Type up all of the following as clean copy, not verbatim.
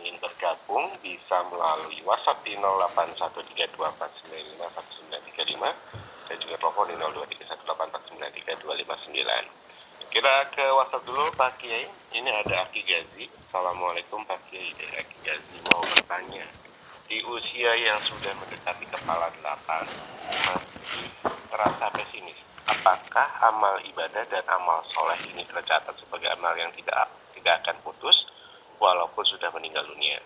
ingin bergabung bisa melalui WhatsApp di 081324951935 dan juga telepon di 0231849329. Kita ke WhatsApp dulu Pak Kiai. Ini ada Aki Gazi. Assalamualaikum Pak Kiai. Aki Gazi mau bertanya. Di usia yang sudah mendekati kepala 8 masih terasa pesimis. Apakah amal ibadah dan amal soleh ini tercatat sebagai amal yang tidak akan putus walaupun sudah meninggal dunia?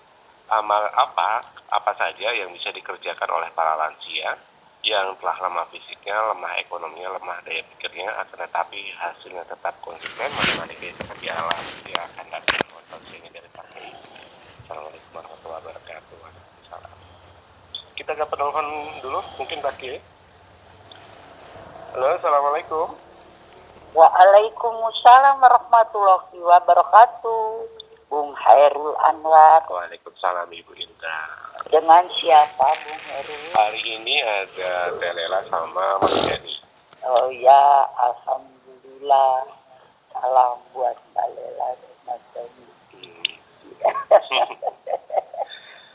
Amal apa saja yang bisa dikerjakan oleh para lansia yang telah lemah fisiknya, lemah ekonominya, lemah daya pikirnya, akan tetapi hasilnya tetap konsisten menemani kehidupan di alam yang akan datang. Konsennya dari Pak Kiai. Assalamualaikum warahmatullahi wabarakatuh. Waalaikumsalam. Kita ke penelpon dulu, mungkin Pak Kiai. Halo, assalamualaikum. Waalaikumsalam warahmatullahi wabarakatuh. Bung Hairul Anwar. Waalaikumsalam Ibu Indah. Dengan siapa Bung Hairul? Hari ini ada Telela sama Mas Yani. Oh ya, alhamdulillah. Salam buat Mbak Lela dan Mas Yani.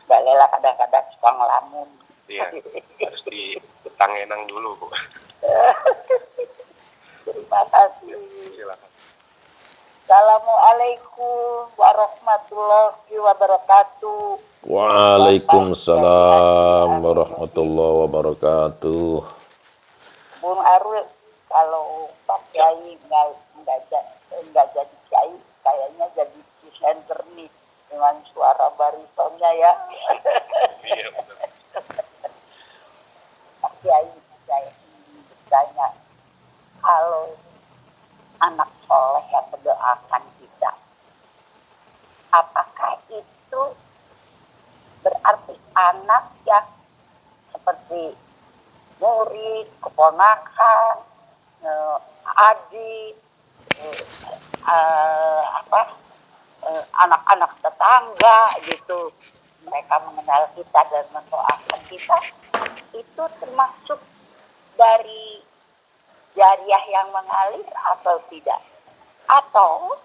Mbak Lela kadang-kadang suka ngelamun. Iya, harus ditangenang dulu Bu. Terima kasih. Silakan. Assalamualaikum warahmatullahi wabarakatuh. Waalaikumsalam warahmatullahi wabarakatuh. Bung Arul, kalau Pak Kiai nggak jadi Kiai, kayaknya jadi presenter nih dengan suara baritonnya ya. Iya benar. Pak Kiai, saya ingin bertanya, kalau anak soleh yang mendoakan kita, apakah itu berarti anak yang seperti murid, keponakan, adik, anak-anak tetangga gitu, mereka mengenal kita dan mendoakan kita, itu termasuk dari jariah yang mengalir atau tidak? Atau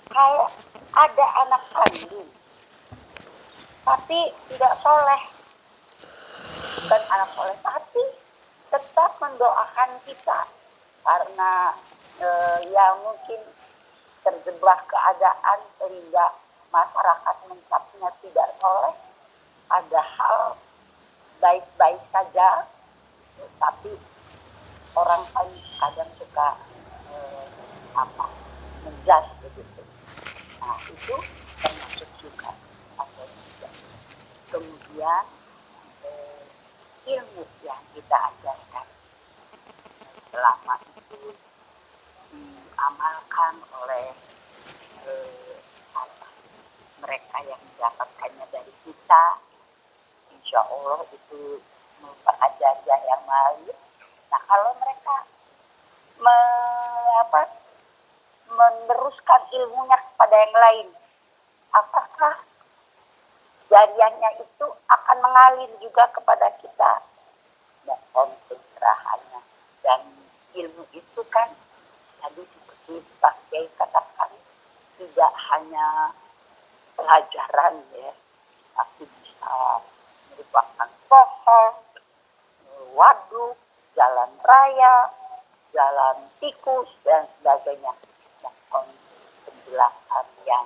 kalau ada anak kandung tapi tidak soleh, bukan anak soleh tapi tetap mendoakan kita karena ya mungkin terjebak keadaan sehingga masyarakat mencapnya tidak soleh, padahal baik-baik saja, tapi orang kan kadang suka menjas begitu. Nah itu termasuk juga atau tidak. Kemudian ilmu yang kita ajarkan selama itu diamalkan oleh mereka yang mendapatkannya dari kita, insya Allah itu merupakan jariah yang mengalir. Nah kalau mereka meneruskan ilmunya kepada yang lain, apakah jariahnya itu akan mengalir juga kepada kita? Mohon pencerahannya. Dan ilmu itu kan tadi seperti Pak Kiai katakan, tidak hanya pelajaran ya, tapi bisa merupakan pohon, waduk, jalan raya, jalan tikus dan sebagainya. Mohon penjelasan yang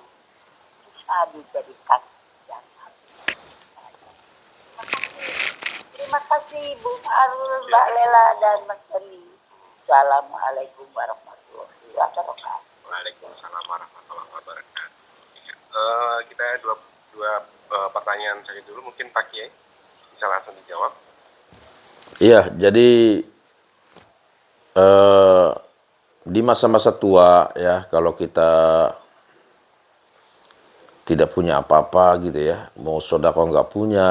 bisa dijadikan jangan. Terima kasih Bung Arul, Mbak Lela dan Mas Dani. Assalamualaikum warahmatullahi wabarakatuh. Waalaikumsalam warahmatullahi wabarakatuh. Kita dua pertanyaan saja dulu, mungkin Pak Kiai bisa langsung dijawab. Iya, jadi di masa-masa tua ya, kalau kita tidak punya apa-apa gitu ya, mau sedekah nggak punya,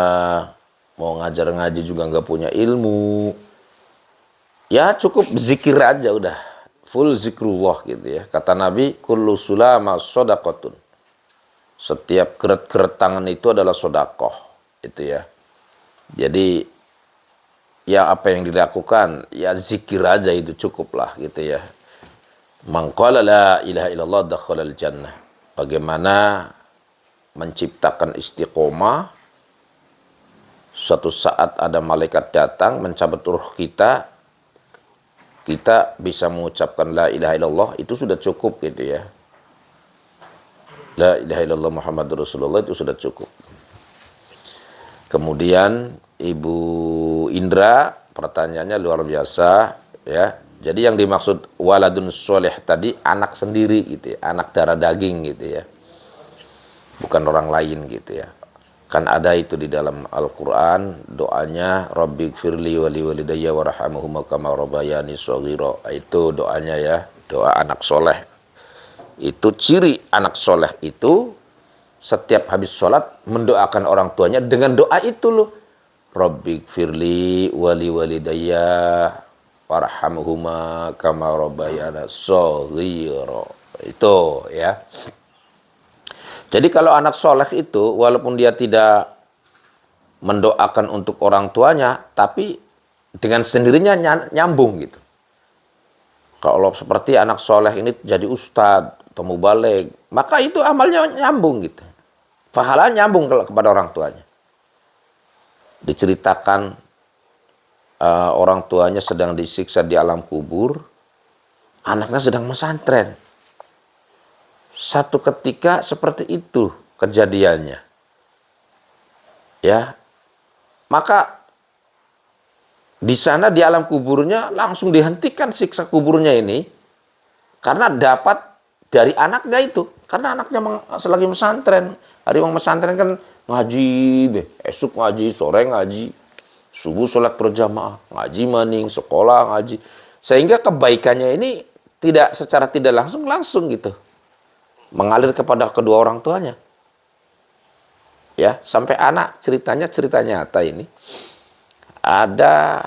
mau ngajar ngaji juga nggak punya ilmu, ya cukup zikir aja udah, full zikrullah gitu ya. Kata Nabi, kullu sulama shadaqatun. Setiap gerak-gerak tangan itu adalah sedekah, itu ya. Jadi ya apa yang dilakukan, ya zikir aja itu cukup lah gitu ya. Man qala la ilaha illallah dakhalal jannah. Bagaimana menciptakan istiqomah, suatu saat ada malaikat datang mencabut ruh kita, kita bisa mengucapkan la ilaha illallah, itu sudah cukup gitu ya. La ilaha illallah Muhammadur Rasulullah itu sudah cukup. Kemudian Ibu Indra, pertanyaannya luar biasa ya. Jadi yang dimaksud waladun soleh tadi anak sendiri gitu ya, anak darah daging gitu ya. Bukan orang lain gitu ya. Kan ada itu di dalam Al-Qur'an doanya Rabbighfirli wa liwalidayya warhamhuma kama rabbayani shaghira. Itu doanya ya, doa anak soleh. Itu ciri anak soleh itu setiap habis sholat mendoakan orang tuanya dengan doa itu loh. Rabbighfirli wa liwalidayya warhamhuma kama rabbayana shaghira. Itu ya. Jadi kalau anak soleh itu walaupun dia tidak mendoakan untuk orang tuanya, tapi dengan sendirinya nyambung gitu. Kalau seperti anak soleh ini jadi ustadz atau mubaligh, maka itu amalnya nyambung gitu. Pahala nyambung kepada orang tuanya. Diceritakan orang tuanya sedang disiksa di alam kubur, anaknya sedang pesantren. Satu ketika seperti itu kejadiannya. Ya. Maka di sana di alam kuburnya langsung dihentikan siksa kuburnya ini karena dapat dari anaknya itu. Karena anaknya selagi pesantren. Hari orang pesantren kan ngaji, esok ngaji, sore ngaji, subuh sholat berjamaah, ngaji maning, sekolah ngaji. Sehingga kebaikannya ini tidak secara tidak langsung gitu. Mengalir kepada kedua orang tuanya. Ya, sampai anak cerita nyata ini. Ada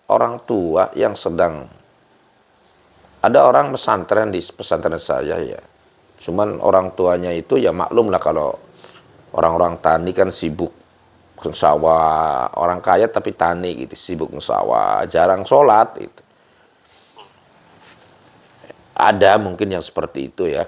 orang tua yang ada orang pesantren di pesantren saya ya. Cuman orang tuanya itu ya maklum lah kalau orang-orang tani kan sibuk ke sawah, orang kaya tapi tani gitu, sibuk ke sawah, jarang sholat itu. Ada mungkin yang seperti itu ya.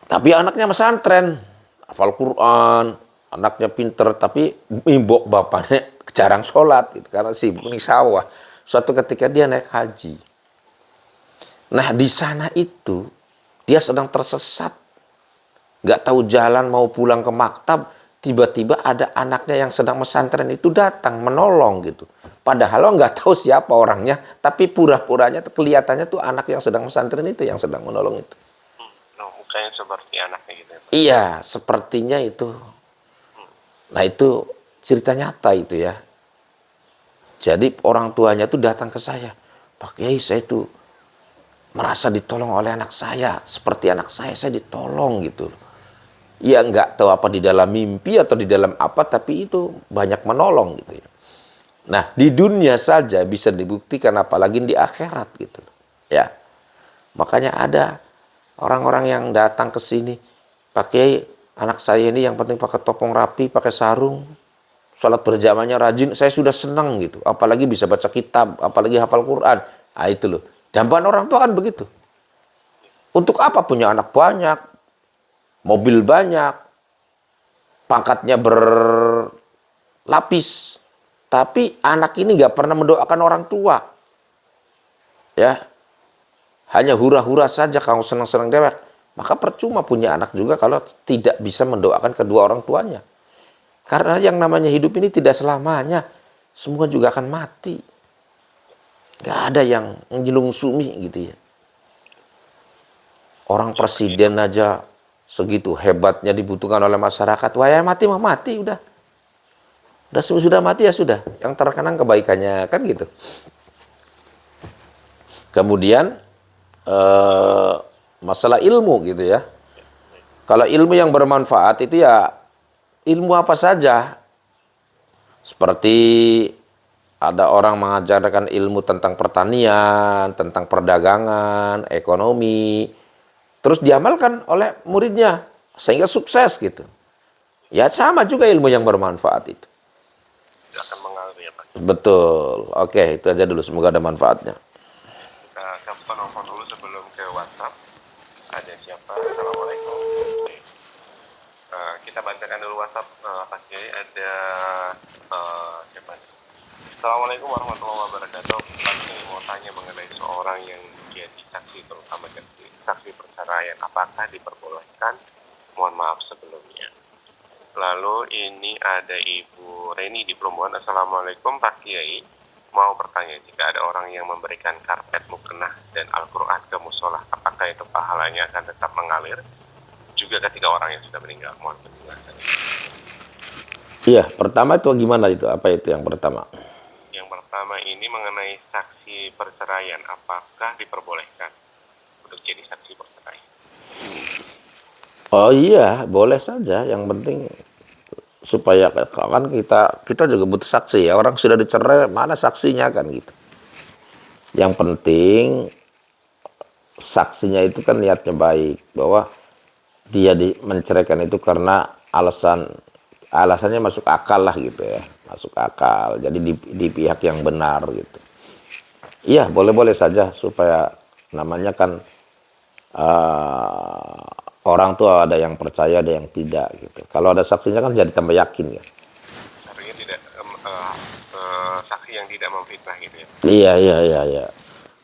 Tapi anaknya pesantren, hafal Quran, anaknya pinter, tapi ibu bapaknya jarang sholat gitu, karena sibuk di sawah. Suatu ketika dia naik haji. Nah di sana itu dia sedang tersesat, nggak tahu jalan mau pulang ke maktab, tiba-tiba ada anaknya yang sedang pesantren itu datang menolong gitu. Padahal lo nggak tahu siapa orangnya, tapi pura-puranya kelihatannya tuh anak yang sedang pesantren itu yang sedang menolong itu. Mukanya seperti anaknya gitu ya, Pak? Iya, sepertinya itu. Nah itu cerita nyata itu ya. Jadi orang tuanya tuh datang ke saya, Pak Kiai, saya tuh merasa ditolong oleh anak saya, seperti anak saya ditolong gitu. Ya nggak tahu apa di dalam mimpi atau di dalam apa, tapi itu banyak menolong gitu ya. Nah di dunia saja bisa dibuktikan, apalagi di akhirat gitu ya. Makanya ada orang-orang yang datang ke sini, Pak Kiai, anak saya ini yang penting pakai topeng rapi, pakai sarung, sholat berjamaahnya rajin, saya sudah senang gitu. Apalagi bisa baca kitab, apalagi hafal Quran. Ah itu loh. Dambaan orang tua kan begitu. Untuk apa punya anak banyak, mobil banyak, pangkatnya berlapis, tapi anak ini nggak pernah mendoakan orang tua. Ya, hanya hura-hura saja kalau senang-senang dewek. Maka percuma punya anak juga kalau tidak bisa mendoakan kedua orang tuanya. Karena yang namanya hidup ini tidak selamanya. Semua juga akan mati. Gak ada yang menjelungsumi gitu ya. Orang presiden aja segitu hebatnya dibutuhkan oleh masyarakat. Wah ya mati mah mati udah. Sudah mati ya sudah. Yang terkenang kebaikannya kan gitu. Kemudian masalah ilmu gitu ya. Kalau ilmu yang bermanfaat itu ya ilmu apa saja. Seperti ada orang mengajarkan ilmu tentang pertanian, tentang perdagangan, ekonomi. Terus diamalkan oleh muridnya sehingga sukses gitu. Ya sama juga ilmu yang bermanfaat itu. Akan mengalir ya, Pak. Betul. Oke, itu aja dulu, semoga ada manfaatnya. Kita penelpon dulu sebelum ke WhatsApp. Ada siapa? Assalamualaikum. kita bacakan dulu WhatsApp Pak Kiai. Ada siapa? Assalamualaikum warahmatullahi wabarakatuh. Pak Kiai mau tanya mengenai seorang yang jadi saksi, terutama saksi perceraian, apakah diperbolehkan? Mohon maaf sebelumnya. Lalu ini ada Ibu Reni di Plumbon. Assalamualaikum Pak Kiai. Mau bertanya, jika ada orang yang memberikan karpet mukena dan Al-Quran ke musola, apakah itu pahalanya akan tetap mengalir? Juga ketika orang yang sudah meninggal. Mohon penjelasan. Iya, pertama itu gimana itu? Apa itu yang pertama? Yang pertama ini mengenai saksi perceraian, apakah diperbolehkan untuk jadi saksi perceraian? Oh iya, boleh saja. Yang penting supaya kan kita juga butuh saksi ya. Orang sudah dicerai, mana saksinya kan gitu. Yang penting saksinya itu kan niatnya baik, bahwa dia menceraikan itu karena alasannya masuk akal lah gitu ya, masuk akal. Jadi di pihak yang benar gitu. Iya, boleh-boleh saja supaya namanya kan orang tuh ada yang percaya, ada yang tidak gitu. Kalau ada saksinya kan jadi tambah yakin ya. Artinya tidak saksi yang tidak memfitnah gitu ya. Iya.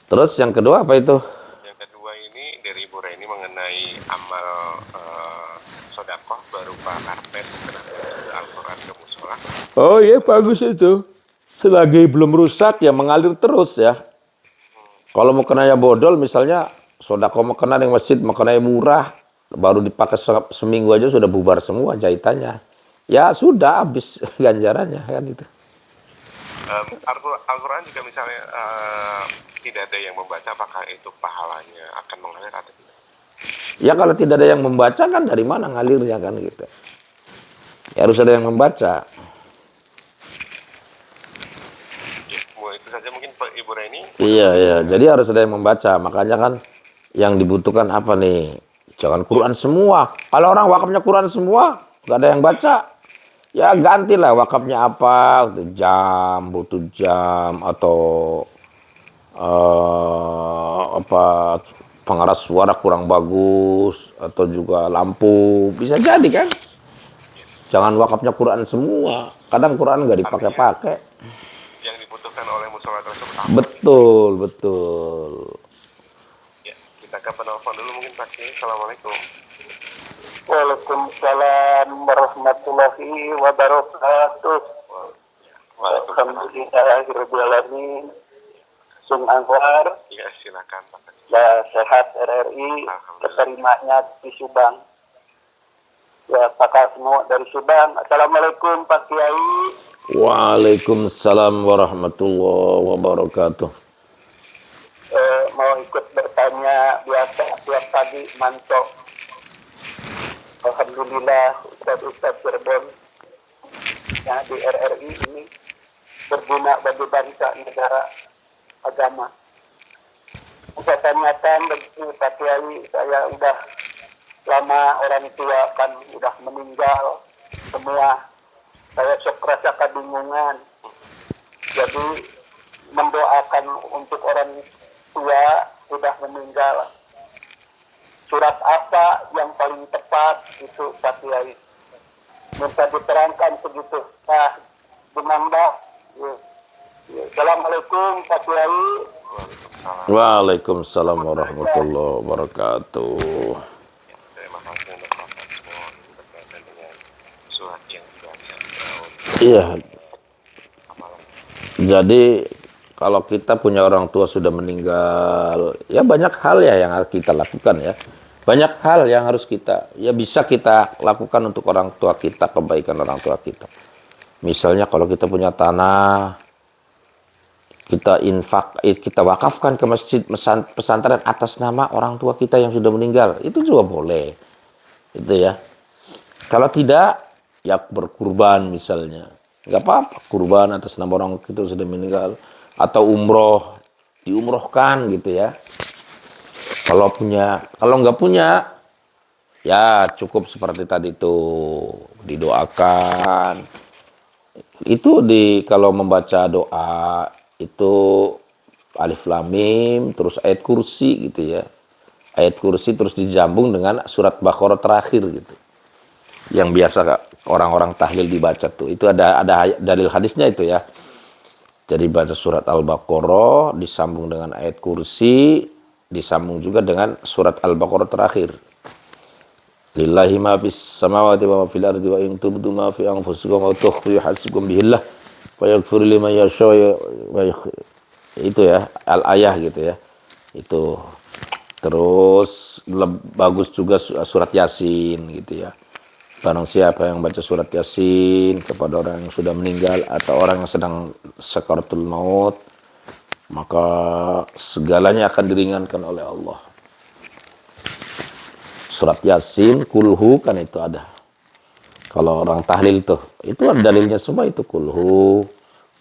Terus yang kedua apa itu? Yang kedua ini dari Ibu Reni mengenai amal sodakoh berupa karpet Al-Quran ke musola. Oh iya, bagus itu. Selagi belum rusak ya mengalir terus ya. Kalau mau kenanya bodol misalnya, sodakoh mau kena di masjid, mau kenanya murah, baru dipakai seminggu aja sudah bubar semua jahitannya. Ya sudah habis ganjarannya kan itu. Al-Quran juga misalnya tidak ada yang membaca, apakah itu pahalanya akan mengalir atau tidak? Ya kalau tidak ada yang membaca kan dari mana ngalirnya kan gitu. Ya harus ada yang membaca. Ya, itu saja mungkin Pak Ibu Reni. Iya. Jadi harus ada yang membaca. Makanya kan yang dibutuhkan apa nih? Jangan Quran semua. Kalau orang wakafnya Quran semua, nggak ada yang baca. Ya gantilah wakafnya apa, butuh jam atau apa pengeras suara kurang bagus atau juga lampu, bisa jadi kan. Jangan wakafnya Quran semua. Kadang Quran nggak dipakai-pakai. Yang dibutuhkan oleh musola tersebut apa? Betul. Ya, kita ke penelpon dulu mungkin Pak Kiai. Assalamualaikum. Waalaikumsalam warahmatullahi wabarakatuh. Alhamdulillahirrahmanirrahim. Sung Anwar. Ya, silakan Pak. Ya, sehat RRI. Keterimanya di Subang. Ya, Pak Kasmo dari Subang. Assalamualaikum Pak Kiai. Waalaikumsalam warahmatullahi wabarakatuh. Mau ikut bertanya biasa tiap pagi mantap. Alhamdulillah Ustadz Cirebon yang di RRI ini berguna bagi bangsa, negara, agama. Saya tanyakan begini Pak Kiai, saya udah lama orang tua kan udah meninggal semua. Saya sok rasa kebingungan. Jadi mendoakan untuk orang tua sudah meninggal. Surat apa yang paling tepat itu Pak Kiai? Minta diterangkan begitu. Nah, gimana? Assalamualaikum Pak Kiai. Waalaikumsalam warahmatullahi wabarakatuh. Terima kasih untuk Pak Kasmo berkaitan dengan surat yang dibaca. Iya. Jadi kalau kita punya orang tua sudah meninggal, ya banyak hal ya yang harus kita lakukan ya. Banyak hal yang harus bisa kita lakukan untuk orang tua kita, kebaikan orang tua kita. Misalnya kalau kita punya tanah, kita wakafkan ke masjid pesantren atas nama orang tua kita yang sudah meninggal. Itu juga boleh. Itu ya. Kalau tidak, ya berkurban misalnya. Nggak apa-apa, kurban atas nama orang kita sudah meninggal. Atau umroh, diumrohkan gitu ya. Kalau nggak punya, ya cukup seperti tadi tuh, didoakan. Itu kalau membaca doa itu alif lam mim terus ayat kursi gitu ya. Ayat kursi terus dijambung dengan surat Baqarah terakhir gitu. yang biasa orang-orang tahlil dibaca tuh. Itu ada dalil hadisnya itu ya. Jadi baca surat Al-Baqarah disambung dengan ayat kursi, disambung juga dengan surat Al-Baqarah terakhir. Lillahi ma fis samawati wa ma fil ardi wa in tubdu ma fi anfusikum wa tukhfi yuhasibkum bihillah fa yaghfiru liman yasha itu ya al-ayah gitu ya. Itu terus bagus juga surat Yasin gitu ya. Barang siapa yang baca surat Yasin kepada orang yang sudah meninggal atau orang yang sedang sakaratul maut, maka segalanya akan diringankan oleh Allah. Surat Yasin, kulhu kan itu ada. Kalau orang tahlil tuh, itu ada dalilnya semua itu kulhu,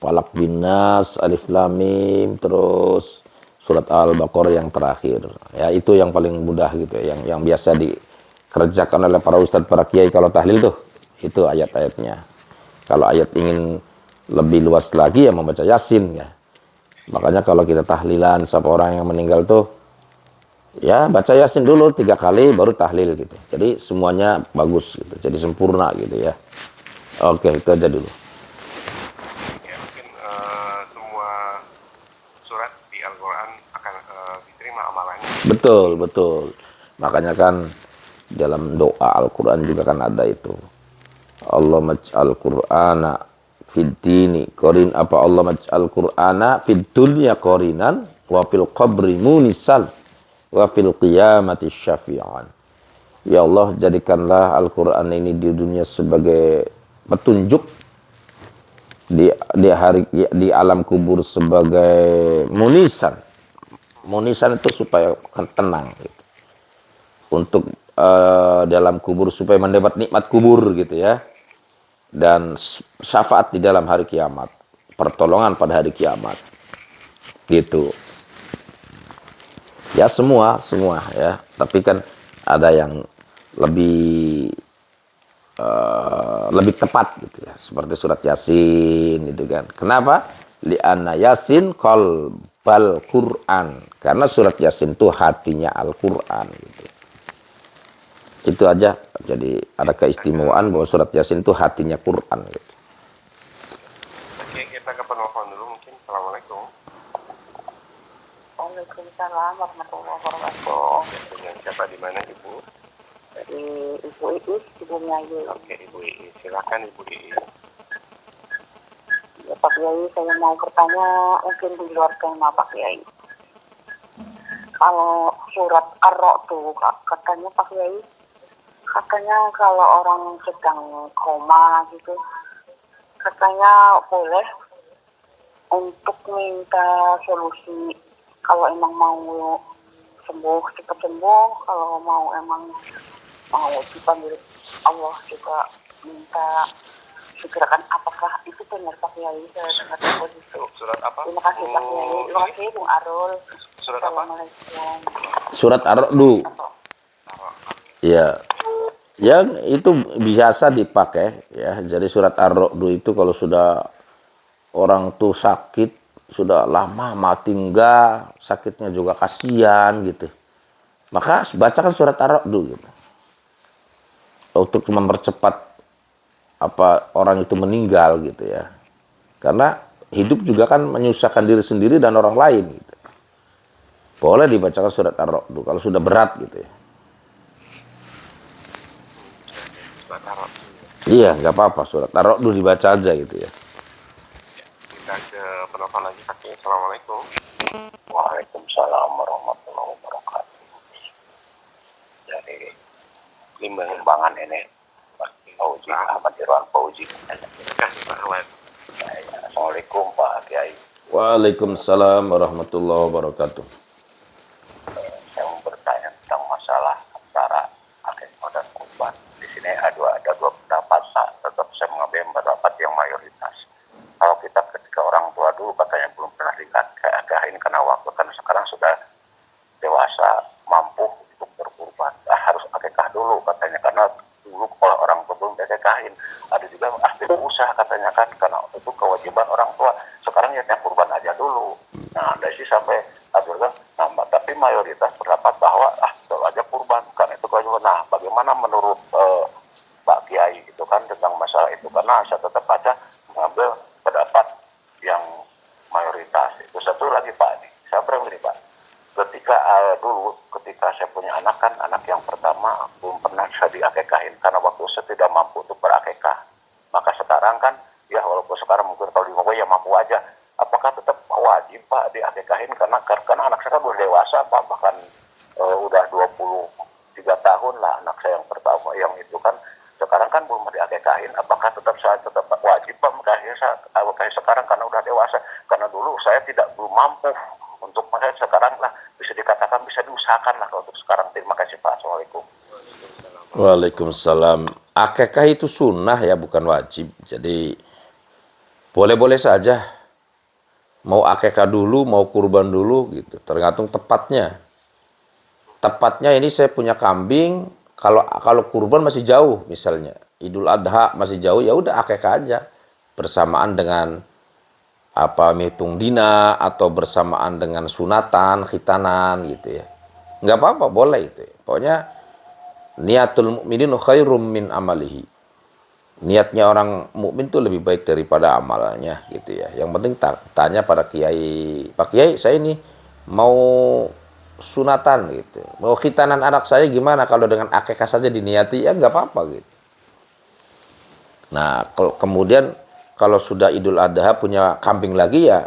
Falaq bin Nas, Alif Lam Mim, terus surat Al-Baqarah yang terakhir. Ya itu yang paling mudah gitu ya, yang biasa dikerjakan oleh para ustadz, para kiai kalau tahlil tuh. Itu ayat-ayatnya. Kalau ayat ingin lebih luas lagi ya membaca Yasin ya. Makanya kalau kita tahlilan sama orang yang meninggal tuh, ya baca Yasin dulu 3 kali baru tahlil gitu. Jadi semuanya bagus gitu. Jadi sempurna gitu ya. Oke, itu aja dulu. Ya, mungkin semua surat di Al-Quran akan diterima amalannya. Betul, betul. Makanya kan dalam doa Al-Quran juga kan ada itu. Allah maj'al Qur'ana fid dini qarin, apa Allah maj'al Qur'ana fid dunya qarinan wa fil qabri munisal wa fil qiyamati syafi'an. Ya Allah, jadikanlah Al-Quran ini di dunia sebagai petunjuk, di alam kubur sebagai munisan. Munisan itu supaya tenang gitu. Untuk dalam kubur supaya mendapat nikmat kubur gitu ya. Dan syafaat di dalam hari kiamat, pertolongan pada hari kiamat. Gitu. Ya semua ya. Tapi kan ada yang lebih tepat gitu ya, seperti surat Yasin gitu kan. Kenapa? Li'anna Yasin qalbal Qur'an. Karena surat Yasin itu hatinya Al-Qur'an gitu. Itu aja. Jadi ada keistimewaan bahwa surat Yasin itu hatinya Quran gitu. Oke, kita ke penelpon dulu mungkin. Assalamualaikum. Waalaikumsalam warahmatullahi wabarakatuh. Ya, dengan siapa di mana Ibu? Dari Ibu Iis, Ibu Melayu. Oke, Ibu Iis. Silakan Ibu Iis. Ya, Pak Kiai, saya mau bertanya mungkin di luar tema Pak Kiai. Kalau surat Ar-Ra' tuh katanya Pak Kiai, katanya kalau orang sedang koma gitu, katanya boleh untuk minta solusi. Kalau emang mau sembuh, cepat sembuh. Kalau mau emang mau dipanggil Allah juga minta segerakan. Apakah itu benar Pak Kiai? Saya dengar begitu. Surat apa? Terima kasih Pak Kiai. Terima kasih Bung Arul. Surat apa? Assalamualaikum. Surat Ar-Ra'du. Ya. Yang itu biasa dipakai ya. Jadi surat Ar-Ra'du itu kalau sudah orang tuh sakit, sudah lama mati enggak, sakitnya juga kasihan gitu. Maka bacakan surat Ar-Ra'du gitu. Untuk mempercepat apa orang itu meninggal gitu ya. Karena hidup juga kan menyusahkan diri sendiri dan orang lain gitu. Boleh dibacakan surat Ar-Ra'du kalau sudah berat gitu ya. Surat Ar-Ra'd. Iya, nggak apa-apa, surat Ar-Ra'du dibaca aja gitu ya. Kita ke penelpon lagi Pak Kiai. Assalamualaikum. Waalaikumsalam warahmatullahi wabarakatuh. Dari Limbangan ini, Pak Fauzi, Ahmad Irwan Fauzi. Kasih Pak Ahmad. Assalamualaikum Pak Kiai. Waalaikumsalam warahmatullahi wabarakatuh. Saya mau bertanya tentang masalah antara akikah dan kurban. Di sini ada dua pendapat. Tetap saya mengambil pendapat yang mayoritas. Kalau kita ketika orang tua dulu katanya belum pernah lihat keagahan karena waktu, karena sekarang sudah dewasa mampu untuk berkurban. Harus akikah dulu katanya, karena dulu kalau orang tua belum akikahin. Ada juga ahli usaha katanya kan, karena itu kewajiban orang tua. Sekarang ya kurban aja dulu. Nah dari sini sampai akhirnya nambah. Tapi mayoritas berpendapat bahwa itu aja kurban, karena itu kewajiban. Nah bagaimana menurut Pak Kiai menyimpulkan tentang masalah itu, karena saya tetap aja mengambil pendapat yang mayoritas. Itu satu lagi Pak, saya bilang begini Pak, ketika dulu ketika saya punya anak kan, anak yang pertama belum pernah saya diakekahin karena waktu saya tidak mampu untuk berakekah. Maka sekarang kan, ya walaupun sekarang mungkin kalau di Mogo ya mampu aja, apakah tetap wajib Pak diakekahin karena anak saya kan udah dewasa Pak, bahkan udah 23 tahun lah anak saya yang pertama yang itu kan, sekarang kan belum diakekahin, apakah saya tetap wajib Pak mengakahi sekarang karena udah dewasa, karena dulu saya belum mampu untuk makanya sekarang lah bisa dikatakan bisa diusahakan lah untuk sekarang. Terima kasih Pak. Assalamualaikum. Waalaikumsalam. Akekah itu sunnah ya, bukan wajib. Jadi boleh-boleh saja. Mau akekah dulu, mau kurban dulu gitu. Tergantung tepatnya. Tepatnya ini saya punya kambing, kalau kurban masih jauh misalnya. Idul Adha masih jauh, ya udah akekah aja. Bersamaan dengan ngitung dina atau bersamaan dengan sunatan, khitanan gitu ya. Nggak apa-apa, boleh itu. Pokoknya niatul mukminin khairum min amalihi. Niatnya orang mukmin itu lebih baik daripada amalnya gitu ya. Yang penting tanya pada kiai, Pak Kiai saya ini mau sunatan gitu, mau khitanan anak saya gimana, kalau dengan akekah saja diniati ya nggak apa-apa gitu. Nah kemudian kalau sudah Idul Adha punya kambing lagi ya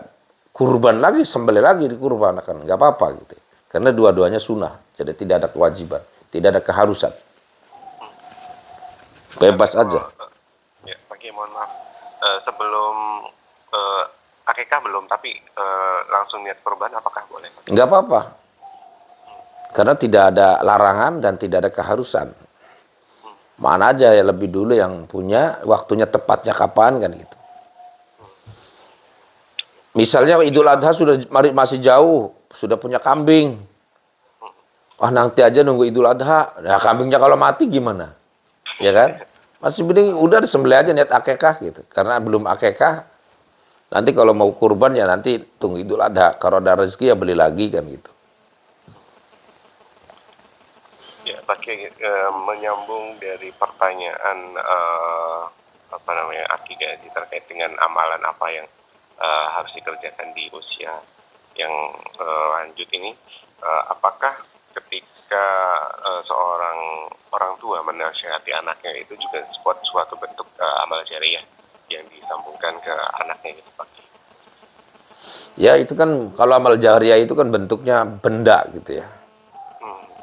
kurban lagi, sembelih lagi dikurbankan, nggak apa-apa gitu. Karena dua-duanya sunnah, jadi tidak ada kewajiban, tidak ada keharusan. Bebas aja. Ya, Pak Kiai, mohon maaf. Sebelum akikah belum, tapi langsung niat kurban apakah boleh? Nggak apa-apa. Karena tidak ada larangan dan tidak ada keharusan. Mana aja ya lebih dulu yang punya, waktunya tepatnya kapan kan gitu. Misalnya Idul Adha sudah masih jauh, sudah punya kambing. Nanti aja nunggu Idul Adha. Nah, kambingnya kalau mati gimana? Ya kan? Masih mending udah disembelih aja niat akekah gitu. Karena belum akekah, nanti kalau mau kurban ya nanti tunggu Idul Adha. Kalau ada rezeki ya beli lagi kan gitu. Ya, Pak Kiai, menyambung dari pertanyaan Aki Gazi terkait dengan amalan apa yang harus dikerjakan di usia yang lanjut ini, apakah ketika seorang orang tua menasihati anaknya itu juga suatu bentuk amal jariah yang disambungkan ke anaknya gitu Pak? Ya itu kan kalau amal jariah itu kan bentuknya benda gitu ya.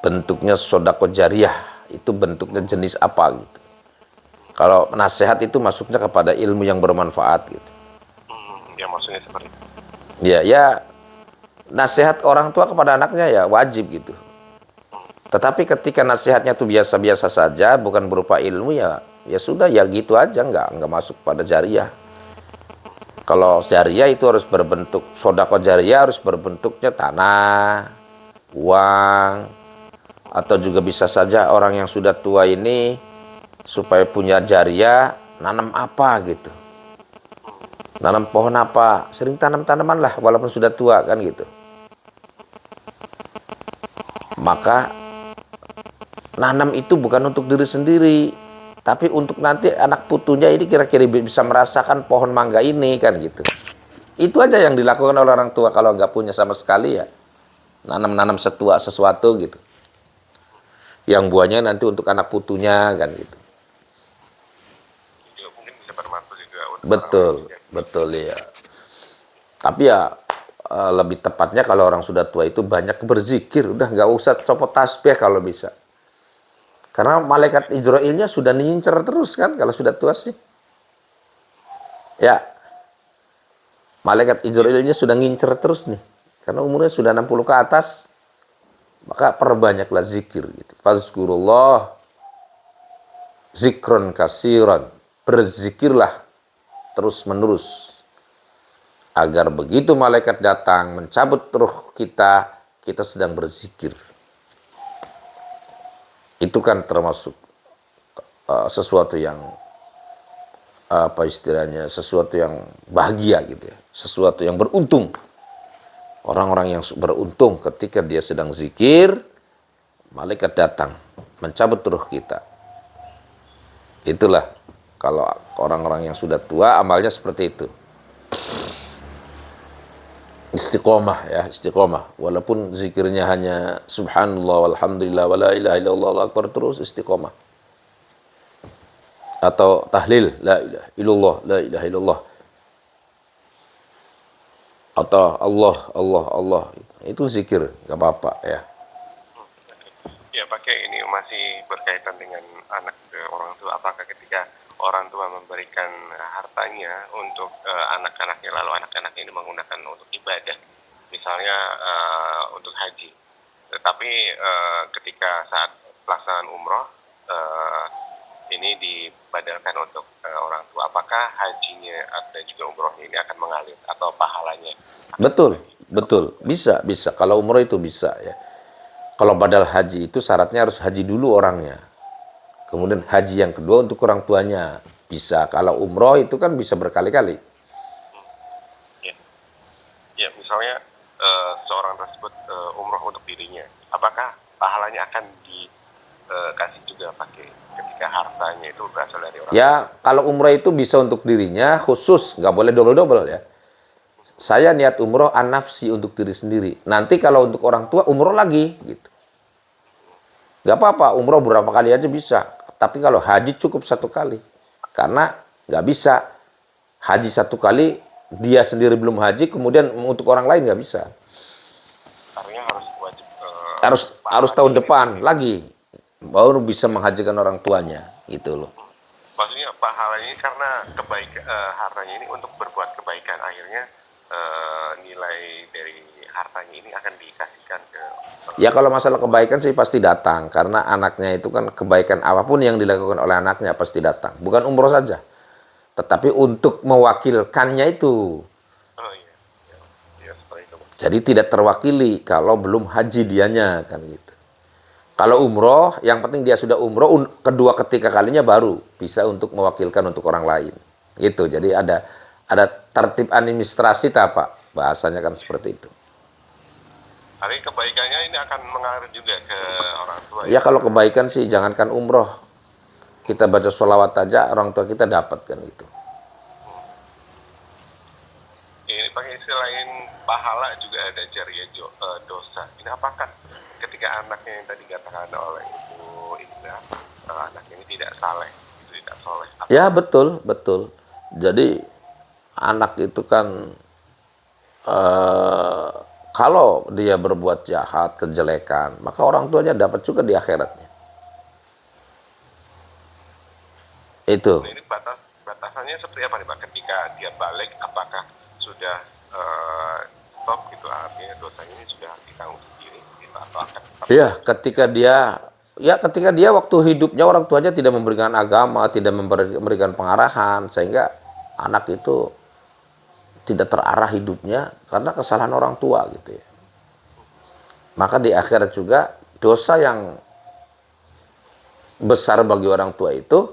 Bentuknya sodako jariah, itu bentuknya jenis apa gitu. Kalau nasihat itu masuknya kepada ilmu yang bermanfaat gitu. Ya maksudnya seperti itu. Ya nasihat orang tua kepada anaknya ya wajib gitu. Tetapi ketika nasihatnya itu biasa-biasa saja, bukan berupa ilmu ya sudah ya gitu aja, nggak masuk pada jariah. Kalau jariah itu harus berbentuk, sodako jariah harus berbentuknya tanah, uang, atau juga bisa saja orang yang sudah tua ini supaya punya jariah nanam apa gitu, nanam pohon apa, sering tanam tanaman lah walaupun sudah tua kan gitu. Maka nanam itu bukan untuk diri sendiri, tapi untuk nanti anak putunya ini kira-kira bisa merasakan pohon mangga ini kan gitu. Itu aja yang dilakukan oleh orang tua kalau nggak punya sama sekali ya, nanam sesuatu gitu, yang buahnya nanti untuk anak putunya kan gitu. Ya, mungkin bisa bermanfaat juga untuk Betul ya. Tapi ya lebih tepatnya kalau orang sudah tua itu banyak berzikir, udah nggak usah copot tasbih kalau bisa. Karena malaikat Israilnya sudah ngincer terus kan kalau sudah tua sih. Ya. Malaikat Israilnya sudah ngincer terus nih. Karena umurnya sudah 60 ke atas. Maka perbanyaklah zikir gitu. Fazkurullah zikron kasiran. Berzikirlah terus menerus. Agar begitu malaikat datang mencabut ruh kita, kita sedang berzikir. Itu kan termasuk sesuatu yang sesuatu yang bahagia gitu ya, sesuatu yang beruntung. Orang-orang yang beruntung ketika dia sedang zikir, malaikat datang mencabut ruh kita. Itulah Kalau orang-orang yang sudah tua amalnya seperti itu. Istiqomah ya, istiqomah. Walaupun zikirnya hanya subhanallah walhamdulillah wala ilaha illallah Allahu akbar, terus istiqomah. Atau tahlil la ilaha illallah la ilaha illallah. Atau Allah Allah Allah. Itu zikir, enggak apa-apa ya. Ya, pakai ini masih berkaitan dengan anak ke orang tua. Apakah ketika orang tua memberikan hartanya untuk anak-anaknya, lalu anak-anak ini menggunakan untuk ibadah, misalnya untuk haji, tetapi ketika saat pelaksanaan umroh ini dibadalkan untuk orang tua, apakah hajinya dan juga umrohnya ini akan mengalir atau pahalanya? Betul, betul. Bisa, bisa. Kalau umroh itu bisa ya. Kalau badal haji itu syaratnya harus haji dulu orangnya. Kemudian haji yang kedua untuk orang tuanya. Bisa. Kalau umroh itu kan bisa berkali-kali. Ya, ya misalnya seorang tersebut umroh untuk dirinya, apakah pahalanya akan dikasih juga pakai ketika hartanya itu berasal dari orang? Ya, kalau umroh itu bisa untuk dirinya khusus, nggak boleh double-double ya. Saya niat umroh an-nafsi untuk diri sendiri. Nanti kalau untuk orang tua umroh lagi gitu. Nggak apa-apa, umroh berapa kali aja bisa. Tapi kalau haji cukup 1 kali. Karena nggak bisa haji 1 kali, dia sendiri belum haji, kemudian untuk orang lain nggak bisa. Artinya harus wajib Harus tahun depan lagi baru bisa menghajikan orang tuanya gitu loh. maksudnya pahalanya ini karena hartanya ini untuk berbuat kebaikan, akhirnya nilai dari hartanya ini akan dikasihkan ke Ya kalau masalah kebaikan sih pasti datang, karena anaknya itu kan kebaikan apapun yang dilakukan oleh anaknya pasti datang. Bukan umroh saja, tetapi untuk mewakilkannya itu. oh iya ya, ya seperti itu. Jadi tidak terwakili kalau belum haji dianya kan gitu. Kalau umroh, yang penting dia sudah umroh, kedua ketiga kalinya baru bisa untuk mewakilkan untuk orang lain. Itu. Jadi ada tertib administrasi apa bahasanya kan seperti itu. Hari kebaikannya ini akan mengalir juga ke orang tua. Ya kalau kebaikan sih jangankan umroh, kita baca sholawat aja orang tua kita dapat kan gitu. Ini pakai selain pahala juga ada jariah dosa. Ini apakah ketika anaknya yang tadi katakan oleh Ibu Indra, anaknya ini tidak saleh, itu tidak soleh? Ya betul, betul. Jadi anak itu kan kalau dia berbuat jahat, kejelekan, maka orang tuanya dapat juga di akhiratnya. Itu. Nah, ini batasannya seperti apa nih Pak? Ketika dia balik, apakah sudah stop gitu, artinya dosanya ini sudah ditanggung sendiri gitu, atau akan tetap? Iya, ketika dia waktu hidupnya orang tuanya tidak memberikan agama, tidak memberikan pengarahan, sehingga anak itu tidak terarah hidupnya karena kesalahan orang tua gitu ya. Maka di akhirat juga dosa yang besar bagi orang tua itu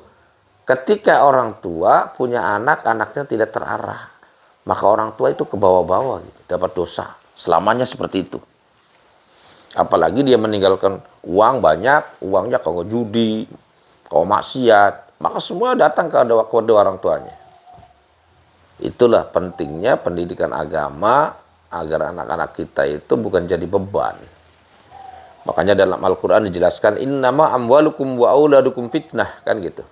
ketika orang tua punya anak, anaknya tidak terarah, maka orang tua itu ke bawah-bawah gitu, dapat dosa. Selamanya seperti itu. Apalagi dia meninggalkan uang banyak, uangnya kalau judi, kalau maksiat, maka semua datang ke orang tuanya. Itulah pentingnya pendidikan agama agar anak-anak kita itu bukan jadi beban. Makanya dalam Al-Quran dijelaskan innama amwalukum wa auladukum fitnah, kan gitu.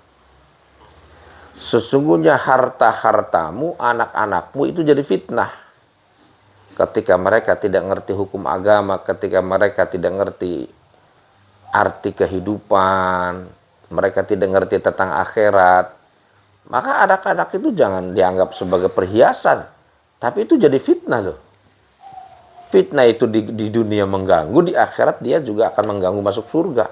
Sesungguhnya harta-hartamu, anak-anakmu itu jadi fitnah. Ketika mereka tidak ngerti hukum agama, ketika mereka tidak ngerti arti kehidupan, mereka tidak ngerti tentang akhirat, maka anak-anak itu jangan dianggap sebagai perhiasan, tapi itu jadi fitnah loh. Fitnah itu di dunia mengganggu, di akhirat dia juga akan mengganggu masuk surga.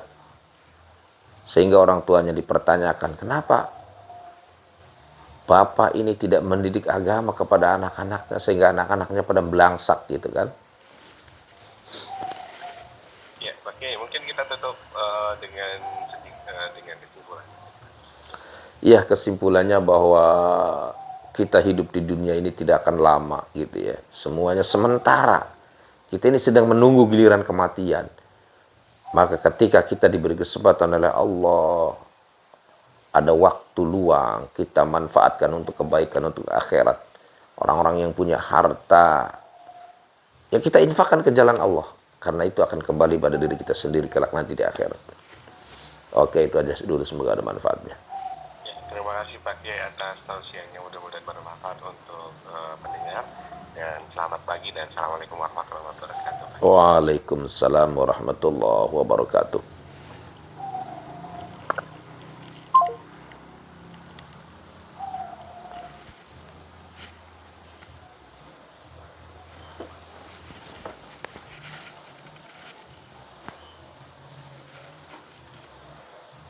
Sehingga orang tuanya dipertanyakan, kenapa Bapak ini tidak mendidik agama kepada anak-anaknya, sehingga anak-anaknya pada belangsak gitu kan. Ya, oke, mungkin kita tutup dengan kesimpulan. Ya, kesimpulannya bahwa kita hidup di dunia ini tidak akan lama gitu ya. Semuanya sementara. Kita ini sedang menunggu giliran kematian. Maka ketika kita diberi kesempatan oleh Allah ada waktu luang, kita manfaatkan untuk kebaikan, untuk akhirat. Orang-orang yang punya harta, ya kita infakkan ke jalan Allah. Karena itu akan kembali pada diri kita sendiri kelak nanti di akhirat. Oke, itu aja dulu, semoga ada manfaatnya. Ya, terima kasih Pak Kiai atas tausiahnya, mudah-mudahan bermanfaat untuk pendengar. Dan selamat pagi dan assalamualaikum warahmatullahi wabarakatuh. Waalaikumsalam warahmatullahi wabarakatuh.